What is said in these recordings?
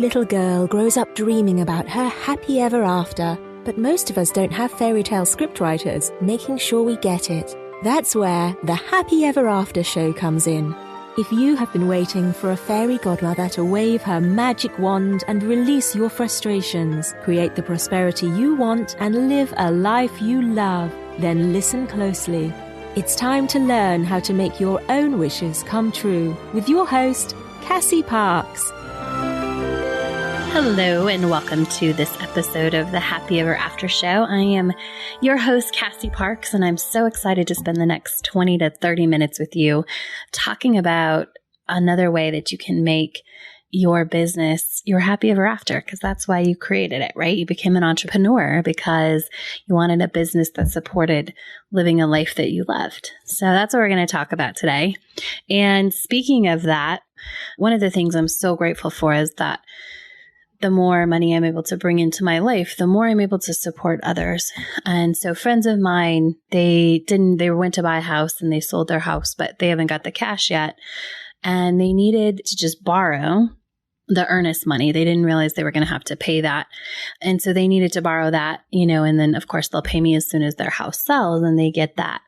little girl grows up dreaming about her happy ever after, but most of us don't have fairy tale scriptwriters making sure we get it. That's where the Happy Ever After show comes in. If you have been waiting for a fairy godmother to wave her magic wand and release your frustrations, create the prosperity you want, and live a life you love, then listen closely. It's time to learn how to make your own wishes come true with your host, Cassie Parks. Hello and welcome to this episode of the Happy Ever After Show. I am your host, Cassie Parks, and I'm so excited to spend the next 20 to 30 minutes with you talking about another way that you can make your business your happy ever after, because that's why you created it, right? You became an entrepreneur because you wanted a business that supported living a life that you loved. So that's what we're going to talk about today. And speaking of that, one of the things I'm so grateful for is that the more money I'm able to bring into my life, the more I'm able to support others. And so friends of mine, they went to buy a house and they sold their house, but they haven't got the cash yet. And they needed to just borrow the earnest money. They didn't realize they were going to have to pay that. And so they needed to borrow that, and then of course they'll pay me as soon as their house sells and they get that.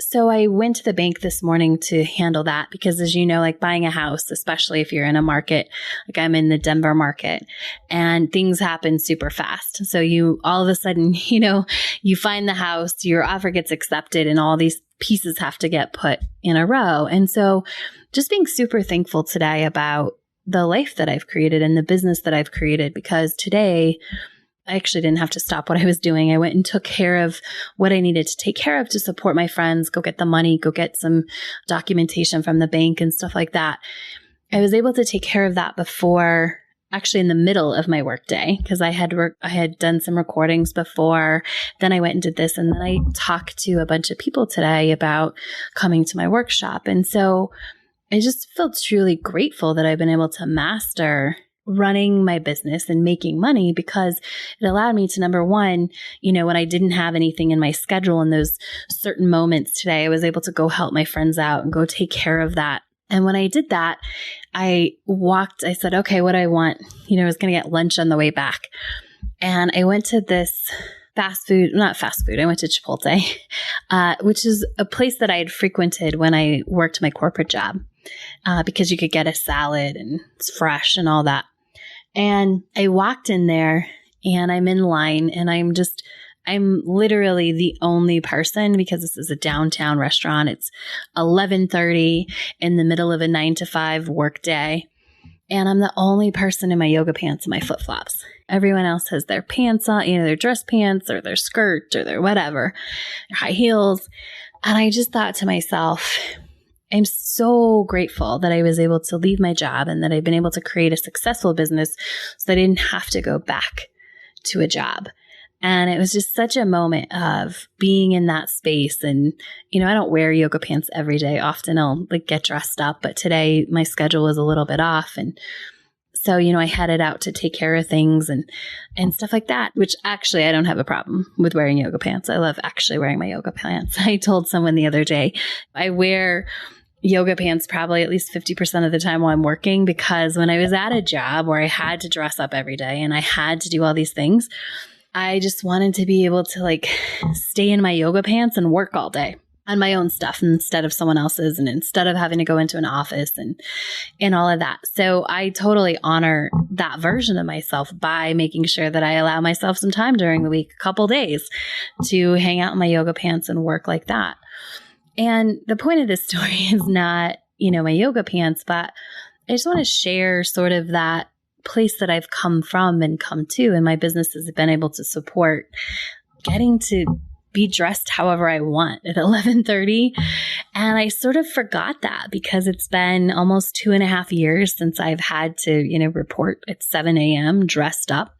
So I went to the bank this morning to handle that because, as you know, like buying a house, especially if you're in a market, like I'm in the Denver market, and things happen super fast. So you all of a sudden, you find the house, your offer gets accepted, and all these pieces have to get put in a row. And so just being super thankful today about the life that I've created and the business that I've created, because today I actually didn't have to stop what I was doing. I went and took care of what I needed to take care of to support my friends, go get the money, go get some documentation from the bank and stuff like that. I was able to take care of that before, actually in the middle of my workday, because I had done some recordings before. Then I went and did this. And then I talked to a bunch of people today about coming to my workshop. And so I just feel truly grateful that I've been able to master running my business and making money, because it allowed me to, number one, when I didn't have anything in my schedule in those certain moments today, I was able to go help my friends out and go take care of that. And when I did that, I said, okay, what do I want? I was going to get lunch on the way back. And I went to this I went to Chipotle, which is a place that I had frequented when I worked my corporate job, because you could get a salad and it's fresh and all that. And I walked in there and I'm in line and I'm literally the only person, because this is a downtown restaurant. It's 11:30 in the middle of a 9 to 5 work day. And I'm the only person in my yoga pants and my flip-flops. Everyone else has their pants on, their dress pants or their skirt or their whatever, their high heels. And I just thought to myself, I'm so grateful that I was able to leave my job and that I've been able to create a successful business so that I didn't have to go back to a job. And it was just such a moment of being in that space. And, I don't wear yoga pants every day. Often I'll get dressed up, but today my schedule was a little bit off. And so, I headed out to take care of things and stuff like that, which actually I don't have a problem with wearing yoga pants. I love actually wearing my yoga pants. I told someone the other day, I wear yoga pants probably at least 50% of the time while I'm working, because when I was at a job where I had to dress up every day and I had to do all these things, I just wanted to be able to stay in my yoga pants and work all day on my own stuff instead of someone else's, and instead of having to go into an office and all of that. So I totally honor that version of myself by making sure that I allow myself some time during the week, a couple days, to hang out in my yoga pants and work like that. And the point of this story is not, my yoga pants, but I just want to share sort of that place that I've come from and come to, and my business has been able to support getting to be dressed however I want at 11:30. And I sort of forgot that, because it's been almost 2.5 years since I've had to, report at 7 a.m. dressed up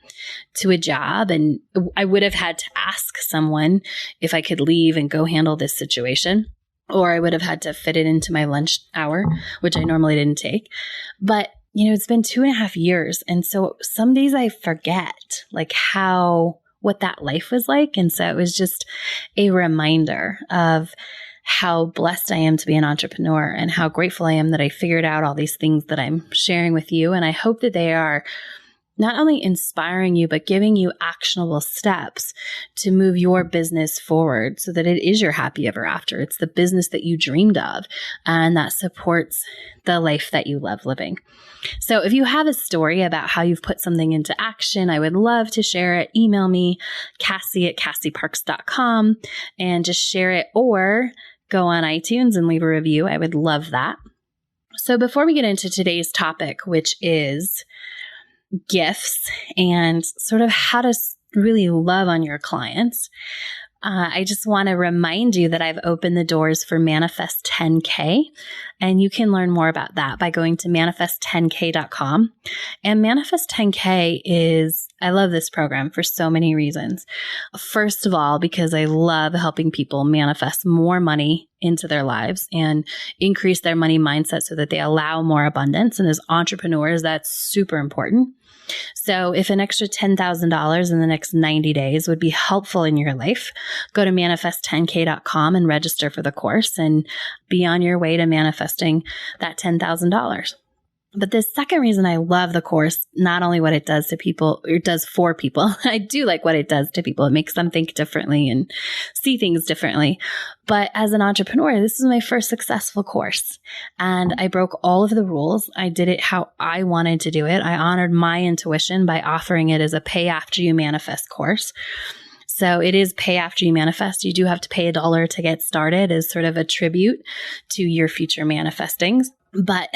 to a job. And I would have had to ask someone if I could leave and go handle this situation, or I would have had to fit it into my lunch hour, which I normally didn't take. But it's been 2.5 years. And so some days I forget what that life was like. And so it was just a reminder of how blessed I am to be an entrepreneur and how grateful I am that I figured out all these things that I'm sharing with you. And I hope that they are not only inspiring you, but giving you actionable steps to move your business forward so that it is your happy ever after. It's the business that you dreamed of and that supports the life that you love living. So if you have a story about how you've put something into action, I would love to share it. Email me, Cassie@CassieParks.com, and just share it, or go on iTunes and leave a review. I would love that. So before we get into today's topic, which is gifts and sort of how to really love on your clients, I just want to remind you that I've opened the doors for Manifest 10K, and you can learn more about that by going to manifest10k.com. And Manifest 10K I love this program for so many reasons. First of all, because I love helping people manifest more money into their lives and increase their money mindset so that they allow more abundance. And as entrepreneurs, that's super important. So if an extra $10,000 in the next 90 days would be helpful in your life, go to manifest10k.com and register for the course and be on your way to manifesting that $10,000. But the second reason I love the course, not only what it does to people, or it does for people, I do like what it does to people. It makes them think differently and see things differently. But as an entrepreneur, this is my first successful course. And I broke all of the rules. I did it how I wanted to do it. I honored my intuition by offering it as a pay after you manifest course. So it is pay after you manifest. You do have to pay $1 to get started as sort of a tribute to your future manifestings. But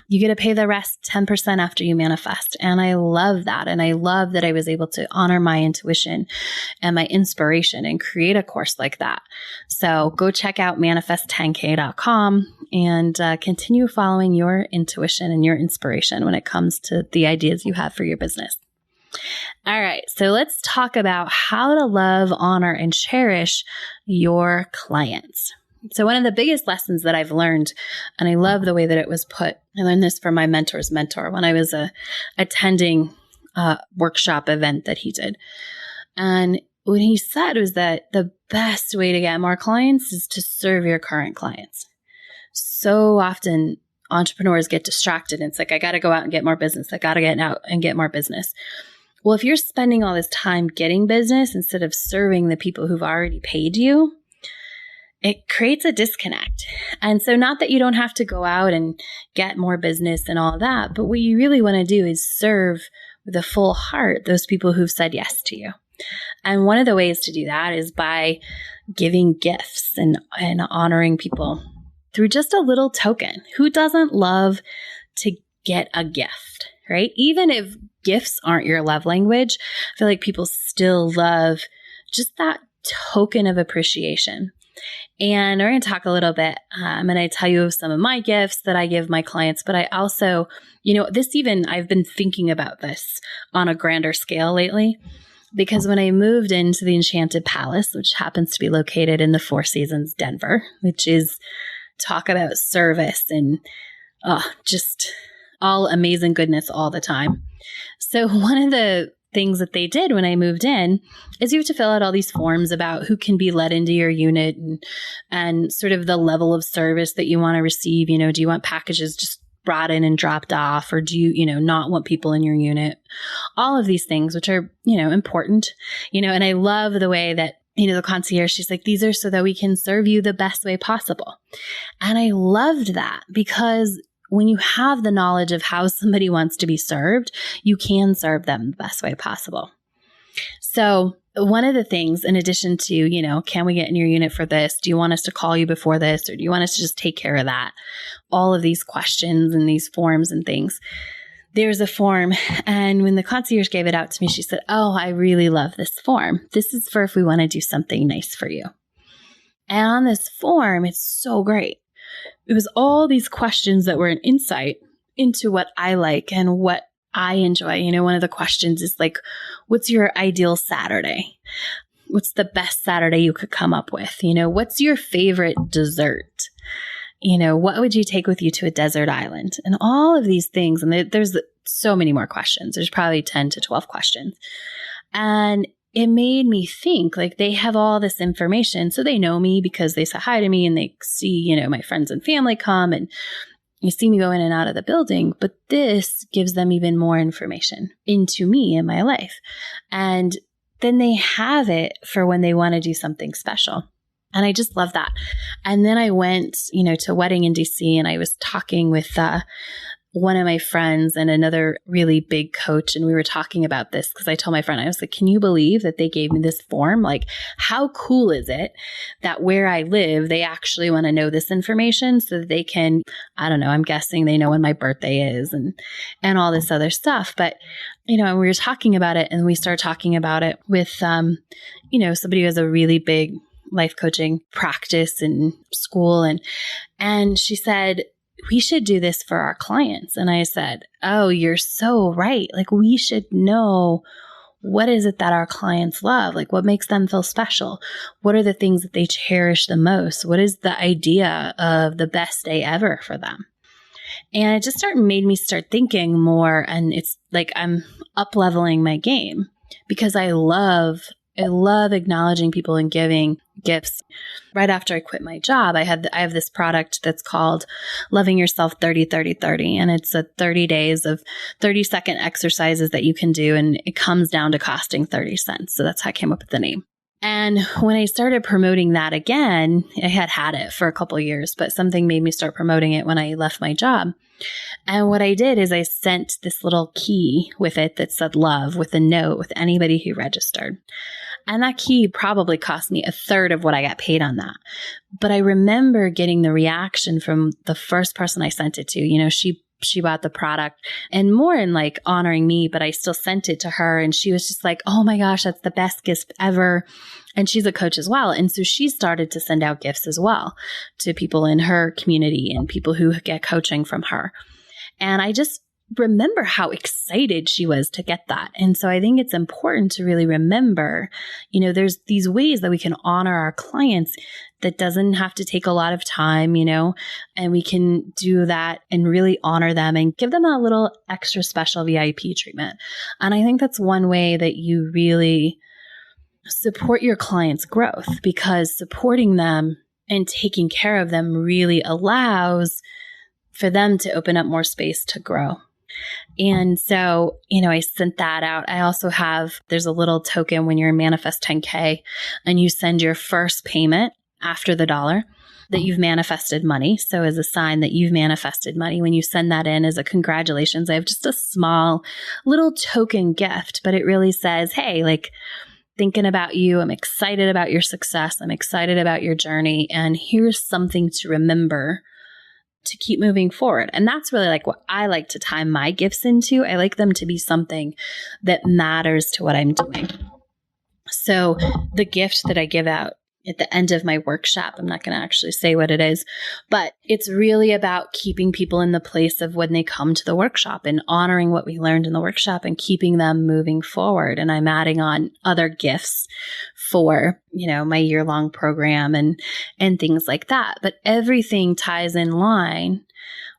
you get to pay the rest 10% after you manifest. And I love that. And I love that I was able to honor my intuition and my inspiration and create a course like that. So go check out manifest10k.com and continue following your intuition and your inspiration when it comes to the ideas you have for your business. All right, so let's talk about how to love, honor, and cherish your clients. So one of the biggest lessons that I've learned, and I love the way that it was put, I learned this from my mentor's mentor when I was attending a workshop event that he did. And what he said was that the best way to get more clients is to serve your current clients. So often entrepreneurs get distracted and it's like, I got to go out and get more business. I got to get out and get more business. Well, if you're spending all this time getting business instead of serving the people who've already paid you, it creates a disconnect. And so not that you don't have to go out and get more business and all that, but what you really want to do is serve with a full heart those people who've said yes to you. And one of the ways to do that is by giving gifts and honoring people through just a little token. Who doesn't love to get a gift, right? Even if gifts aren't your love language, I feel like people still love just that token of appreciation. And we're going to talk a little bit. I'm going to tell you some of my gifts that I give my clients, but I also, I've been thinking about this on a grander scale lately, because when I moved into the Enchanted Palace, which happens to be located in the Four Seasons, Denver, which is talk about service and just all amazing goodness all the time. So one of the things that they did when I moved in is you have to fill out all these forms about who can be let into your unit and sort of the level of service that you want to receive. Do you want packages just brought in and dropped off, or do you, not want people in your unit? All of these things, which are, important, and I love the way that, the concierge, she's like, these are so that we can serve you the best way possible. And I loved that because when you have the knowledge of how somebody wants to be served, you can serve them the best way possible. So one of the things, in addition to, can we get in your unit for this? Do you want us to call you before this? Or do you want us to just take care of that? All of these questions and these forms and things. There's a form. And when the concierge gave it out to me, she said, oh, I really love this form. This is for if we want to do something nice for you. And on this form, it's so great. It was all these questions that were an insight into what I like and what I enjoy. One of the questions is like, what's your ideal Saturday? What's the best Saturday you could come up with? What's your favorite dessert? What would you take with you to a desert island? And all of these things. And there's so many more questions. There's probably 10 to 12 questions. And it made me think like they have all this information. So they know me because they say hi to me and they see, my friends and family come and you see me go in and out of the building. But this gives them even more information into me and my life. And then they have it for when they want to do something special. And I just love that. And then I went, to a wedding in DC and I was talking with one of my friends and another really big coach. And we were talking about this because I told my friend, I was like, can you believe that they gave me this form? Like, how cool is it that where I live, they actually want to know this information so that they can, I don't know, I'm guessing they know when my birthday is and all this other stuff. But, and we were talking about it and we started talking about it with, somebody who has a really big life coaching practice and school. And she said, we should do this for our clients. And I said, oh, you're so right. Like, we should know what is it that our clients love? Like, what makes them feel special? What are the things that they cherish the most? What is the idea of the best day ever for them? And it just made me start thinking more. And it's like I'm up-leveling my game because I love acknowledging people and giving gifts. Right after I quit my job, I have this product that's called Loving Yourself 30-30-30. And it's a 30 days of 30-second exercises that you can do. And it comes down to costing 30 cents. So that's how I came up with the name. And when I started promoting that again, I had it for a couple of years, but something made me start promoting it when I left my job. And what I did is I sent this little key with it that said love with a note with anybody who registered. And that key probably cost me a third of what I got paid on that. But I remember getting the reaction from the first person I sent it to. She bought the product and more in like honoring me, but I still sent it to her. And she was just like, oh my gosh, that's the best gift ever. And she's a coach as well. And so she started to send out gifts as well to people in her community and people who get coaching from her. And I just remember how excited she was to get that. And so I think it's important to really remember, there's these ways that we can honor our clients that doesn't have to take a lot of time, and we can do that and really honor them and give them a little extra special VIP treatment. And I think that's one way that you really support your clients' growth, because supporting them and taking care of them really allows for them to open up more space to grow. And so, I sent that out. I also there's a little token when you're in Manifest 10K and you send your first payment after the dollar that you've manifested money. So as a sign that you've manifested money, when you send that in as a congratulations, I have just a small little token gift, but it really says, hey, like, thinking about you. I'm excited about your success. I'm excited about your journey. And here's something to remember to keep moving forward. And that's really like what I like to time my gifts into. I like them to be something that matters to what I'm doing. So the gift that I give out at the end of my workshop, I'm not going to actually say what it is, but it's really about keeping people in the place of when they come to the workshop and honoring what we learned in the workshop and keeping them moving forward. And I'm adding on other gifts for, my year-long program and things like that. But everything ties in line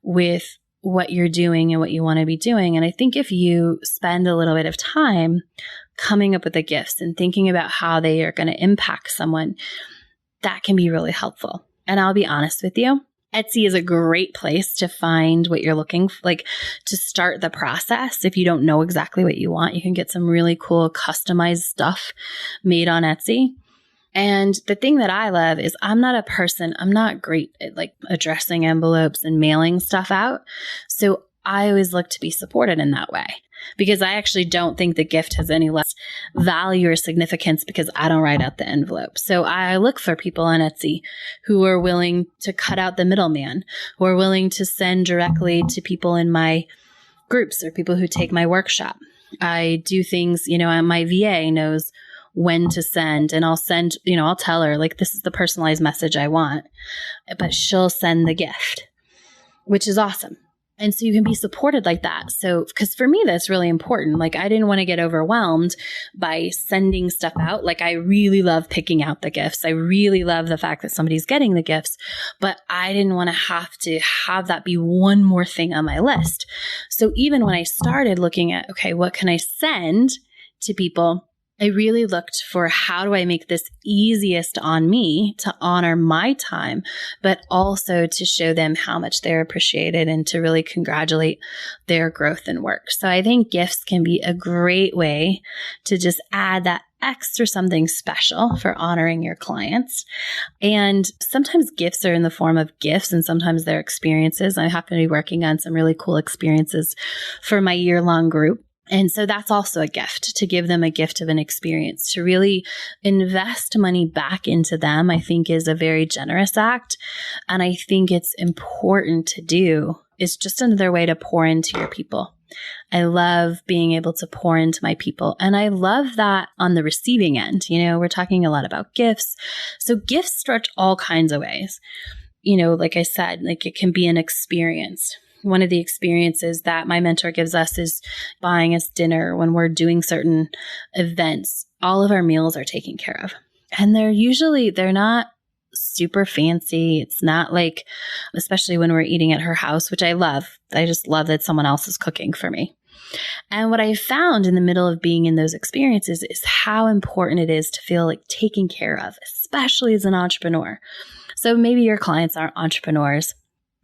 with what you're doing and what you want to be doing. And I think if you spend a little bit of time coming up with the gifts and thinking about how they are going to impact someone, that can be really helpful. And I'll be honest with you, Etsy is a great place to find what you're looking for, like to start the process. If you don't know exactly what you want, you can get some really cool customized stuff made on Etsy. And the thing that I love is I'm not great at like addressing envelopes and mailing stuff out. So I always look to be supported in that way, because I actually don't think the gift has any less value or significance because I don't write out the envelope. So I look for people on Etsy who are willing to cut out the middleman, who are willing to send directly to people in my groups or people who take my workshop. I do things, my VA knows when to send, and I'll send, I'll tell her like, this is the personalized message I want, but she'll send the gift, which is awesome. And so you can be supported like that. So, because for me, that's really important. Like, I didn't want to get overwhelmed by sending stuff out. Like, I really love picking out the gifts. I really love the fact that somebody's getting the gifts, but I didn't want to have that be one more thing on my list. So even when I started looking at, okay, what can I send to people? I really looked for how do I make this easiest on me to honor my time, but also to show them how much they're appreciated and to really congratulate their growth and work. So I think gifts can be a great way to just add that extra something special for honoring your clients. And sometimes gifts are in the form of gifts and sometimes they're experiences. I happen to be working on some really cool experiences for my year-long group. And so that's also a gift, to give them a gift of an experience, to really invest money back into them, I think is a very generous act. And I think it's important to do. It's just another way to pour into your people. I love being able to pour into my people. And I love that on the receiving end. You know, we're talking a lot about gifts. So gifts stretch all kinds of ways. You know, like I said, like it can be an experience. One of the experiences that my mentor gives us is buying us dinner when we're doing certain events. All of our meals are taken care of. And they're not super fancy. It's not like, especially when we're eating at her house, which I love. I just love that someone else is cooking for me. And what I found in the middle of being in those experiences is how important it is to feel like taken care of, especially as an entrepreneur. So maybe your clients aren't entrepreneurs,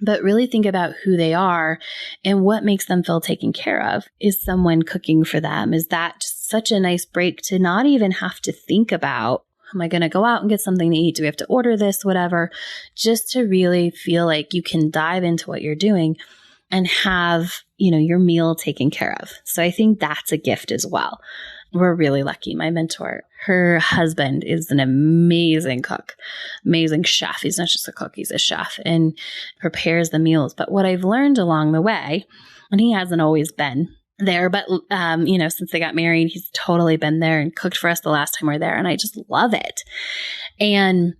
but really think about who they are and what makes them feel taken care of. Is someone cooking for them? Is that just such a nice break to not even have to think about, am I going to go out and get something to eat? Do we have to order this? Whatever. Just to really feel like you can dive into what you're doing and have, you know, your meal taken care of. So I think that's a gift as well. We're really lucky. My mentor, her husband is an amazing cook, amazing chef. He's not just a cook, he's a chef and prepares the meals. But what I've learned along the way, and he hasn't always been there, but, you know, since they got married, he's totally been there and cooked for us the last time we were there. And I just love it. And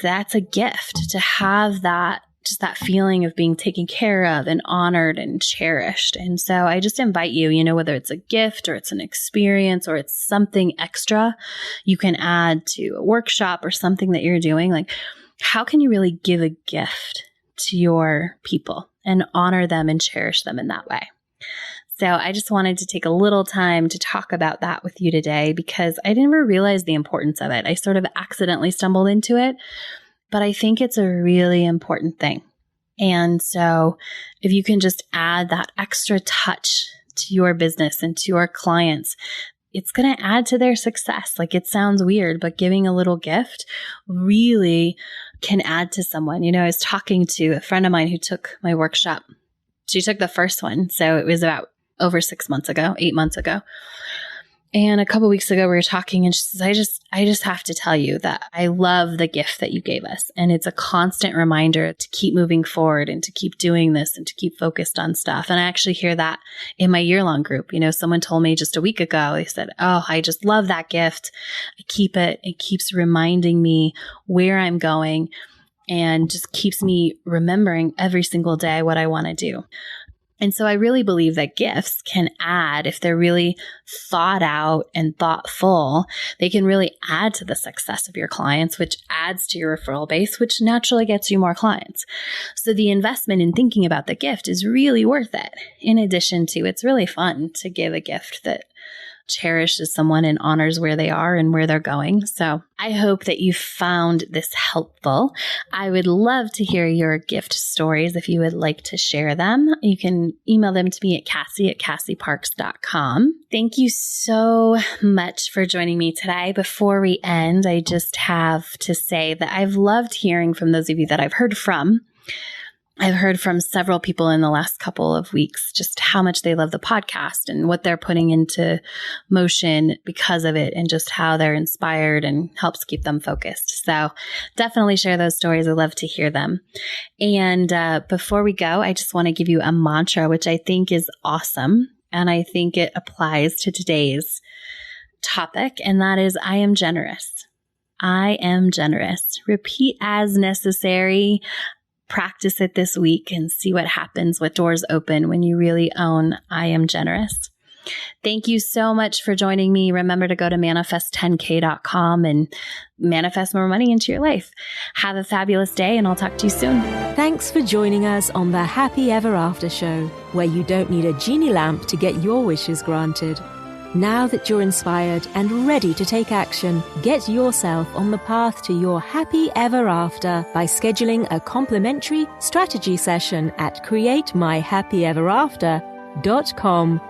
that's a gift to have that, just that feeling of being taken care of and honored and cherished. And so I just invite you, you know, whether it's a gift or it's an experience or it's something extra you can add to a workshop or something that you're doing, like how can you really give a gift to your people and honor them and cherish them in that way? So I just wanted to take a little time to talk about that with you today because I didn't ever realize the importance of it. I sort of accidentally stumbled into it. But I think it's a really important thing. And so if you can just add that extra touch to your business and to your clients, it's going to add to their success. Like it sounds weird, but giving a little gift really can add to someone. You know, I was talking to a friend of mine who took my workshop. She took the first one. So it was about over 8 months ago. And a couple of weeks ago, we were talking and she says, I just have to tell you that I love the gift that you gave us. And it's a constant reminder to keep moving forward and to keep doing this and to keep focused on stuff. And I actually hear that in my year-long group. You know, someone told me just a week ago, they said, oh, I just love that gift. I keep it. It keeps reminding me where I'm going and just keeps me remembering every single day what I want to do. And so I really believe that gifts can add, if they're really thought out and thoughtful, they can really add to the success of your clients, which adds to your referral base, which naturally gets you more clients. So the investment in thinking about the gift is really worth it. In addition to, it's really fun to give a gift that cherishes someone and honors where they are and where they're going. So I hope that you found this helpful. I would love to hear your gift stories if you would like to share them. You can email them to me at Cassie@CassieParks.com. Thank you so much for joining me today. Before we end, I just have to say that I've loved hearing from those of you that I've heard from. I've heard from several people in the last couple of weeks just how much they love the podcast and what they're putting into motion because of it and just how they're inspired and helps keep them focused. So definitely share those stories. I love to hear them. And before we go, I just want to give you a mantra, which I think is awesome. And I think it applies to today's topic. And that is, I am generous. I am generous. Repeat as necessary. Practice it this week and see what happens, what doors open when you really own I am generous. Thank you so much for joining me. Remember to go to manifest10k.com and manifest more money into your life. Have a fabulous day and I'll talk to you soon. Thanks for joining us on the Happy Ever After Show, where you don't need a genie lamp to get your wishes granted. Now that you're inspired and ready to take action, get yourself on the path to your happy ever after by scheduling a complimentary strategy session at createmyhappyeverafter.com.